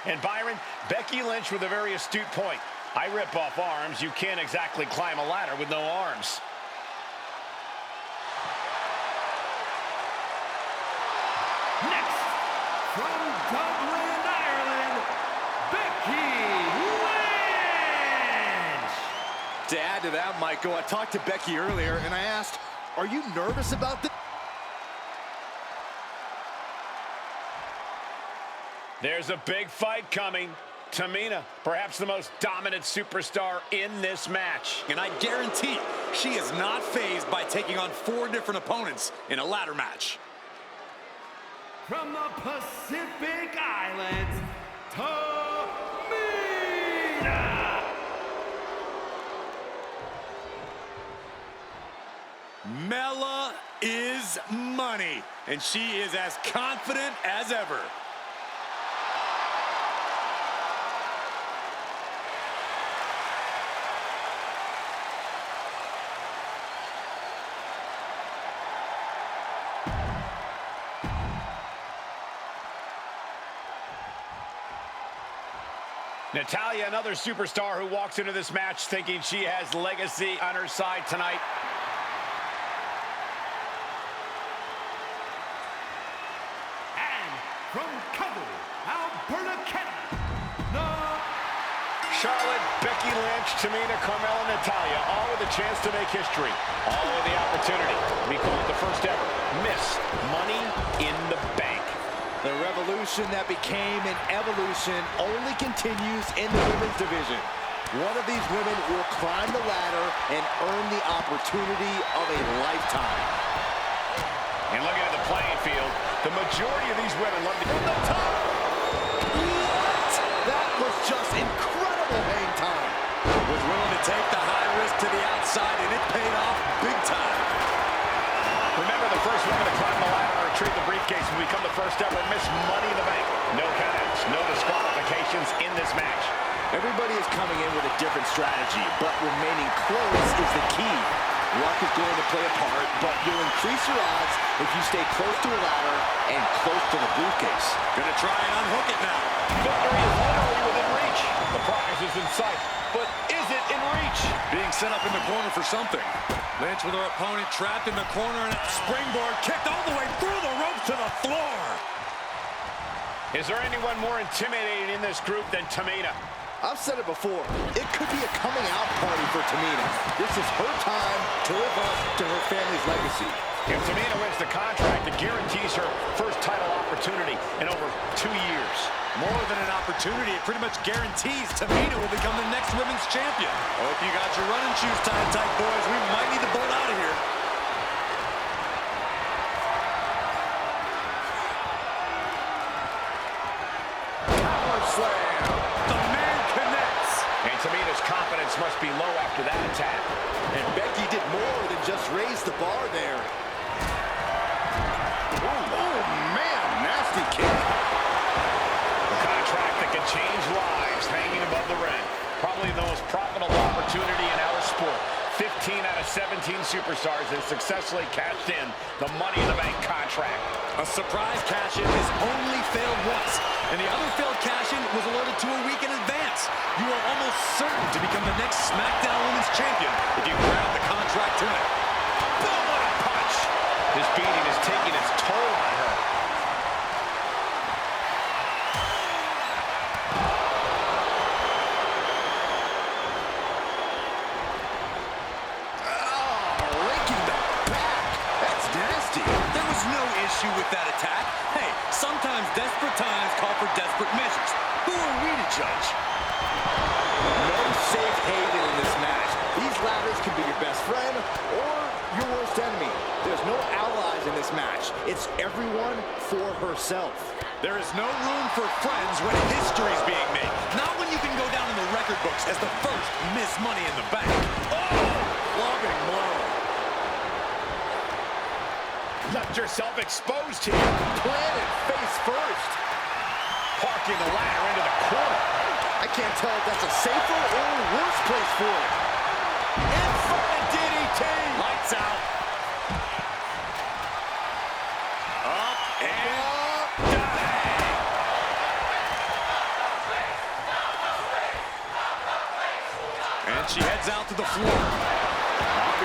And Byron, Becky Lynch with a very astute point. I rip off arms. You can't exactly climb a ladder with no arms. Next, from Dublin, Ireland, Becky Lynch. To add to that, Michael, I talked to Becky earlier and I asked, are you nervous about this? There's a big fight coming. Tamina, perhaps the most dominant superstar in this match. And I guarantee she is not fazed by taking on 4 different opponents in a ladder match. From the Pacific Islands, Tamina. Mela is money, and she is as confident as ever. Natalya, another superstar who walks into this match thinking she has legacy on her side tonight. And from Calgary, Alberta, Canada, Charlotte, Becky Lynch, Tamina, Carmella, Natalya, all with a chance to make history. All with the opportunity to be called the first ever Miss Money in the Bank. The revolution that became an evolution only continues in the women's division. One of these women will climb the ladder and earn the opportunity of a lifetime. And looking at the playing field, the majority of these women love to From the top. What? That was just incredible hang time. Was willing to take the high risk to the outside, and it paid off big time. Remember, the first woman to climb the ladder and retrieve the briefcase will become the first ever Miss Money in the Bank. No countouts, no disqualifications in this match. Everybody is coming in with a different strategy, but remaining close is the key. Luck is going to play a part, but you'll increase your odds if you stay close to a ladder and close to the briefcase. Gonna try and unhook it now. Victory is literally within reach. The prize is in sight, but is it in reach? Being set up in the corner for something. Lynch with her opponent trapped in the corner and a springboard kicked all the way through the ropes to the floor. Is there anyone more intimidating in this group than Tamina? I've said it before, it could be a coming out party for Tamina. This is her time to live up to her family's legacy. If Tamina wins the contract, it guarantees her first title opportunity in over 2 years. More than an opportunity, it pretty much guarantees Tamina will become the next women's champion. Hope you got your running shoes tied tight, boys. We might need to bolt out of here. Power slam. The man connects. And Tamina's confidence must be low after that attack. And Becky did more than just raise the bar there. Oh man, nasty kick. That can change lives hanging above the ring. Probably the most profitable opportunity in our sport. 15 out of 17 superstars have successfully cashed in the Money in the Bank contract. A surprise cash-in has only failed once, and the other failed cash-in was alerted to a week in advance. You are almost certain to become the next SmackDown Women's Champion if you grab the contract tonight. Boom, what a punch! This beating is taking its toll on her. No issue with that attack. Hey, sometimes desperate times call for desperate measures. Who are we to judge? No safe haven in this match. These ladders can be your best friend or your worst enemy. There's no allies in this match. It's everyone for herself. There is no room for friends when history's being made. Not when you can go down in the record books as the first Miss Money in the Bank. Oh! Loving blow. Left yourself exposed here. Planted face first. Parking the ladder into the corner. I can't tell if that's a safer or a worse place for it. Inverted DDT. Lights out. Up and down.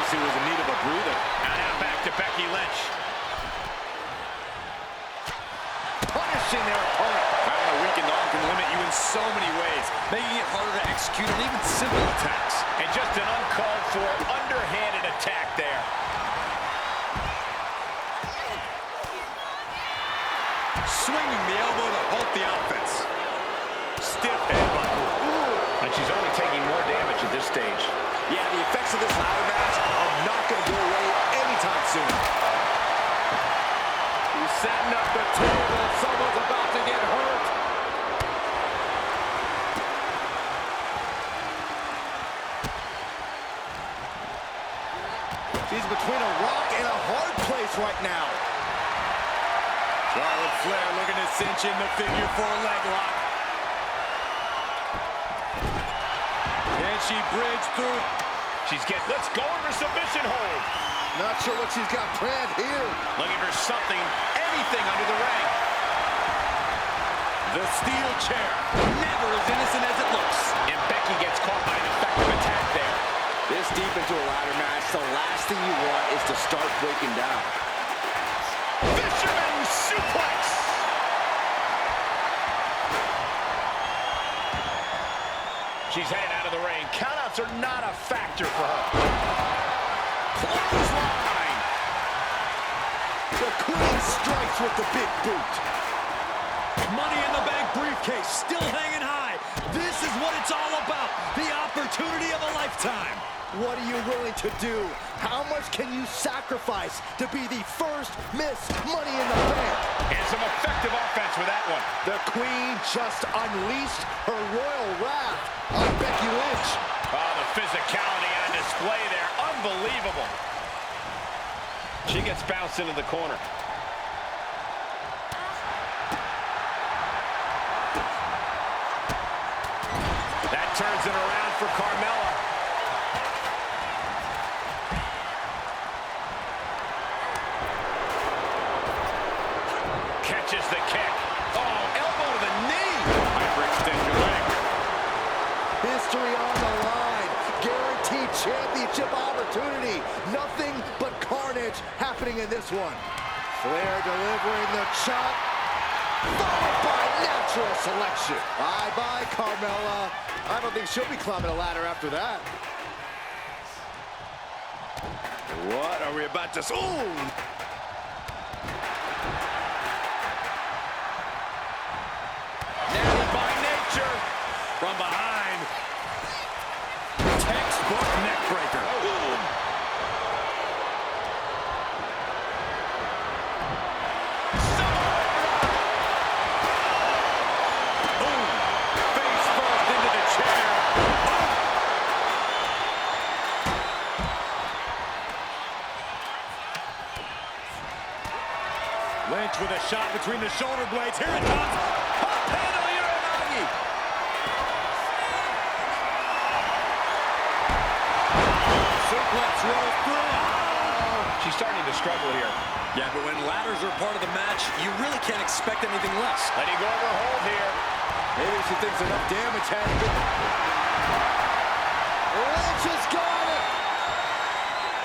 obviously was in need of a breather. And now back to Becky Lynch. Punishing their opponent. Having a weakened arm can limit you in so many ways, making it harder to execute on even simple attacks. And just an uncalled for, underhanded attack there. Swinging the elbow to halt the offense. Stiff headbutt. And she's only taking more damage at this stage. Yeah, the effects of this ladder match are not going to go away anytime soon. He's setting up the table. Someone's about to get hurt. She's between a rock and a hard place right now. Flair looking to cinch in the figure 4 leg lock. Can she bridge through? Let's go in her submission hold. Not sure what she's got planned here. Looking for something, anything under the ring. The steel chair, never as innocent as it looks. And Becky gets caught by an effective attack there. This deep into a ladder match, the last thing you want is to start breaking down. Fisherman suplex. She's headed out of the ring. Countouts are not a factor for her. Clothesline. The Queen strikes with the big boot. Money in the Bank briefcase still hanging high. This is what it's all about. The opportunity of a lifetime. What are you willing to do? How much can you sacrifice to be the first Miss Money in the Bank? And some effective offense with that one. The Queen just unleashed her royal wrath on Becky Lynch. Oh, the physicality on display there. Unbelievable. She gets bounced into the corner. That turns it around for Carmella. Catches the kick. Oh, elbow to the knee. Hyperextend your leg. History on the line. Guaranteed championship opportunity. Nothing but carnage happening in this one. Flair delivering the chop. Followed by natural selection. Bye-bye, Carmella. I don't think she'll be climbing a ladder after that. What are we about to... Ooh! From behind. Textbook neck breaker. Face first into the chair. Lynch with a shot between the shoulder blades. Here it comes. She's starting to struggle here. Yeah, but when ladders are part of the match, you really can't expect anything less. Letting go of her hold here. Maybe she thinks enough damage has been... Lynch has got it!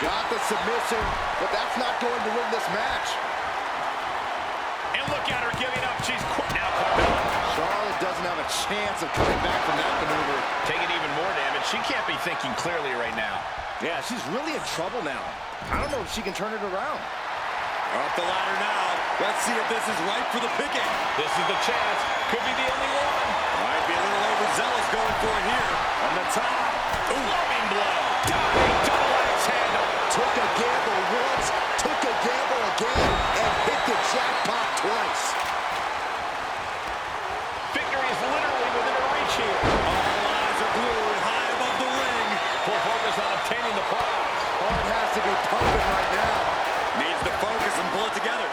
Got the submission, but that's not going to win this match. And look at her giving up. She's quit now, Carmella. Charlotte doesn't have a chance of coming back from that maneuver. Taking even more damage. She can't be thinking clearly right now. Yeah, she's really in trouble now. I don't know if she can turn it around. Up the ladder now. Let's see if this is right for the picking. This is the chance. Could be the only one. Might be a little overzealous going for it here. On the top. Loving blow. Diving double axe handle. Took a gamble once, took a gamble again, and hit the jackpot twice. Victory is literally within her reach here. All eyes are glued high above the ring. Full focus on obtaining the prize. Heart has to be pumping right now. Needs to focus and pull it together.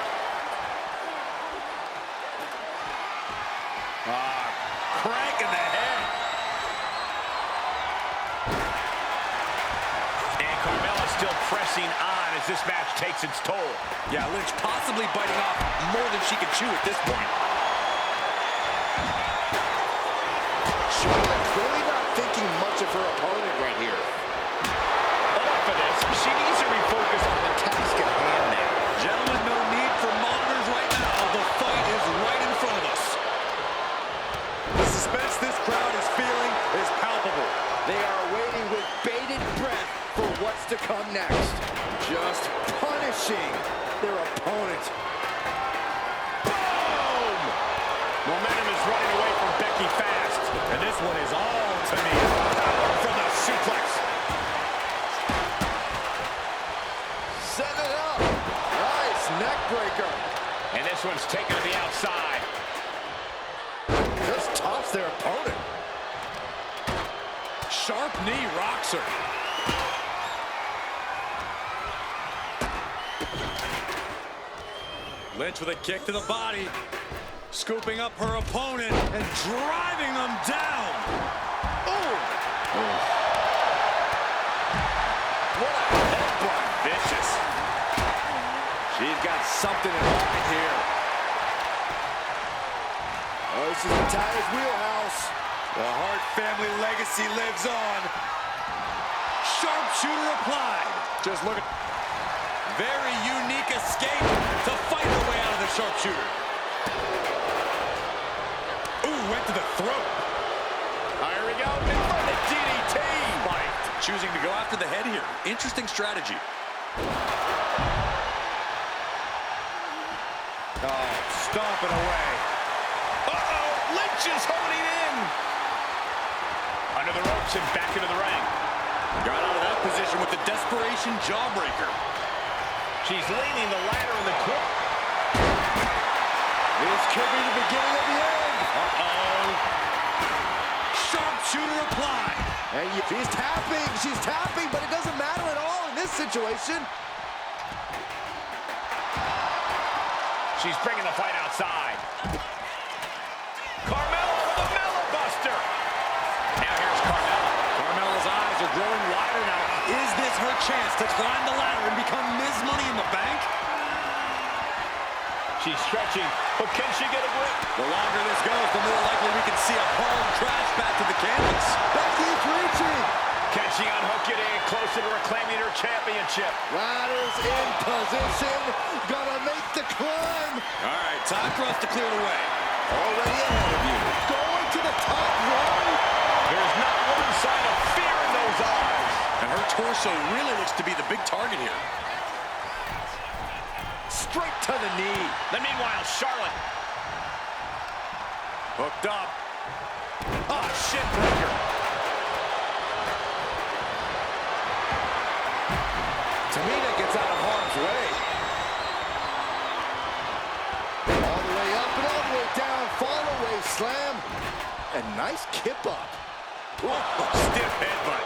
Crank in the head. And Carmella still pressing on as this match takes its toll. Yeah, Lynch possibly biting off more than she can chew at this point. Charlotte clearly not thinking much of her opponent right here. Enough for this. She come next. Just punishing their opponent. Boom! Momentum is running away from Becky fast. And this one is all Tamina. Power from the suplex. Set it up. Nice neck breaker. And this one's taken to the outside. Just tops their opponent. Sharp knee rocks her. Lynch with a kick to the body. Scooping up her opponent and driving them down. Oh! What a headbutt. Vicious. She's got something in mind here. Oh, this is Natalia's wheelhouse. The Hart family legacy lives on. Sharpshooter applied. Just look at... Very unique escape to fight her way out of the sharpshooter. Ooh, went to the throat. Here we go. From the DDT. Spiked. Choosing to go after the head here. Interesting strategy. Oh, stomping away. Uh-oh. Lynch is holding in. Under the ropes and back into the ring. Got out of that position with the desperation jawbreaker. She's leaning the ladder in the corner. This could be the beginning of the end. Uh-oh. Sharpshooter applied. And she's tapping, but it doesn't matter at all in this situation. She's bringing the fight outside. Carmella for the Mella Buster. Now here's Carmella. Carmella's eyes are growing wider now. Is this her chance to climb the ladder and become Ms. Money in the Bank? She's stretching, but can she get a grip? The longer this goes, the more likely we can see a hard crash back to the canvas. Becky's reaching. Can she unhook it in closer to reclaiming her championship? Ladder's in position. Gonna make the climb. All right, time for us to clear the way. Already ahead of you. Going to the top rung. There's not one sign of fear in those eyes. And her torso really looks to be the big target here. Straight to the knee. Then meanwhile, Charlotte. Hooked up. Ah, shit breaker. Tamina gets out of harm's way. All the way up and all the way down. Fall away slam. And nice kip up. Ooh, stiff headbutt.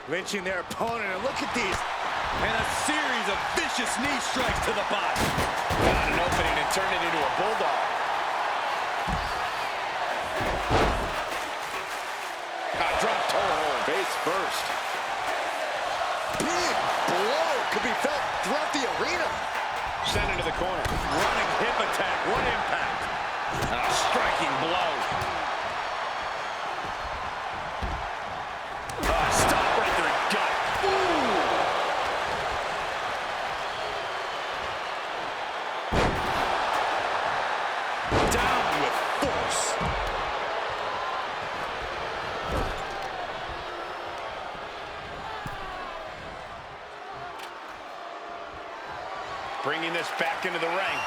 Lynching their opponent, and look at these. And a series of vicious knee strikes to the body. Found an opening and turned it into a bulldog. Drop toe hold. Face first. Big blow could be felt throughout the arena. Sent into the corner. Running hip attack. What impact? A striking blow. Stop right there, gut. Ooh. Down with force. Bringing this back into the ring.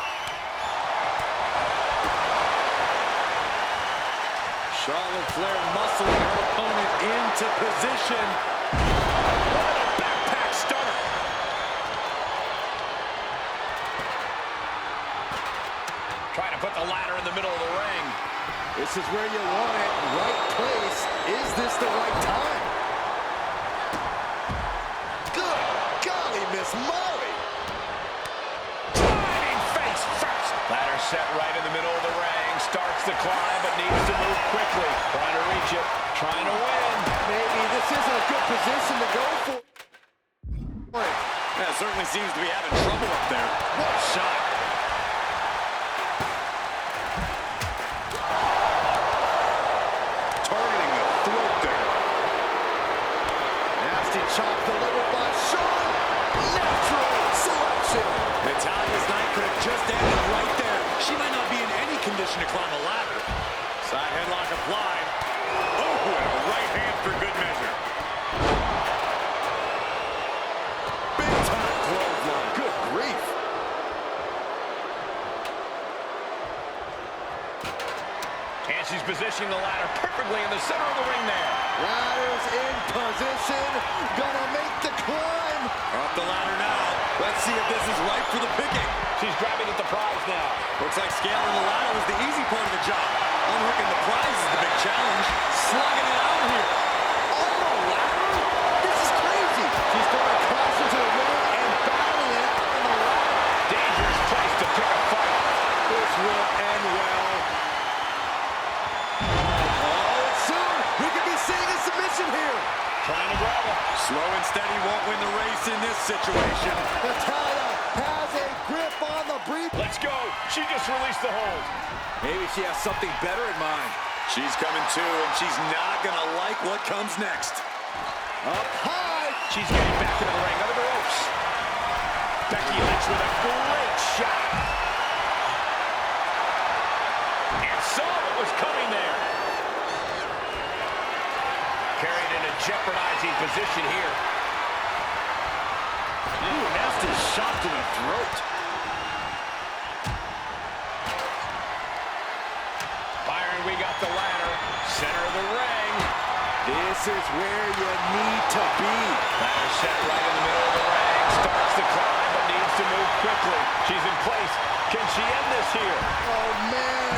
Charlotte Flair muscling her opponent into position. What a backpack stunner. Trying to put the ladder in the middle of the ring. This is where you want it. Right place. Is this the right time? Good golly, Miss Molly. Driving face first. Ladder set right in the middle of the ring. Starts to climb, but needs to move quickly. Trying to reach it. Trying to win. Maybe this isn't a good position to go for. Yeah, certainly seems to be having trouble up there. What a shot. Targeting the throat there. Nasty chop delivered by Shawn. Natural selection. Natalia's night could have just ended right there. She might not be in any condition to climb a ladder. Side headlock. lock applied. Oh, and a right hand for good measure. Big time clothesline. Good grief. And she's positioning the ladder perfectly in the center of the ring there. Ladder's in position. Gonna make the climb. Up the ladder now. Let's see if this is right for the picking. She's grabbing at the prize now. Looks like scaling the ladder was the easy part of the job. Unhooking the prize is the big challenge. Slugging it out here. On the ladder? This is crazy. She's throwing across into the ring and battling it out on the ladder. Dangerous place to pick a fight. This will end well. Oh, it's soon. We could be seeing a submission here. Trying to grab her. Slow and steady won't win the race in this situation. Natalya has a grip on the brief. Let's go. She just released the hold. Maybe she has something better in mind. She's coming too, and she's not going to like what comes next. Up high. She's getting back into the ring under the ropes. Becky Lynch with a great shot. And saw what was coming there. Carried in a jeopardizing position here. Ooh, nasty shot to the throat. Byron, we got the ladder. Center of the ring. This is where you need to be. Ladder set right in the middle of the ring. Starts to climb, but needs to move quickly. She's in place. Can she end this here? Oh, man.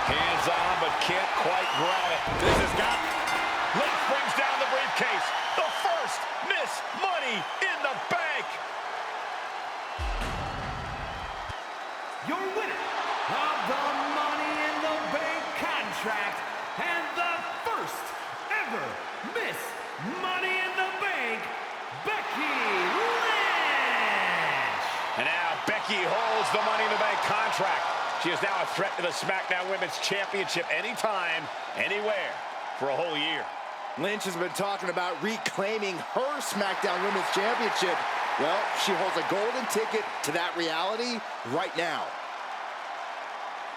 Hands on, but can't quite grab it. This has got... Lynch brings down the briefcase. The first Miss Money in the Bank. Your winner of the Money in the Bank contract and the first ever Miss Money in the Bank, Becky Lynch. And now Becky holds the Money in the Bank contract. She is now a threat to the SmackDown Women's Championship anytime, anywhere, for a whole year. Lynch has been talking about reclaiming her SmackDown Women's Championship. Well, she holds a golden ticket to that reality right now.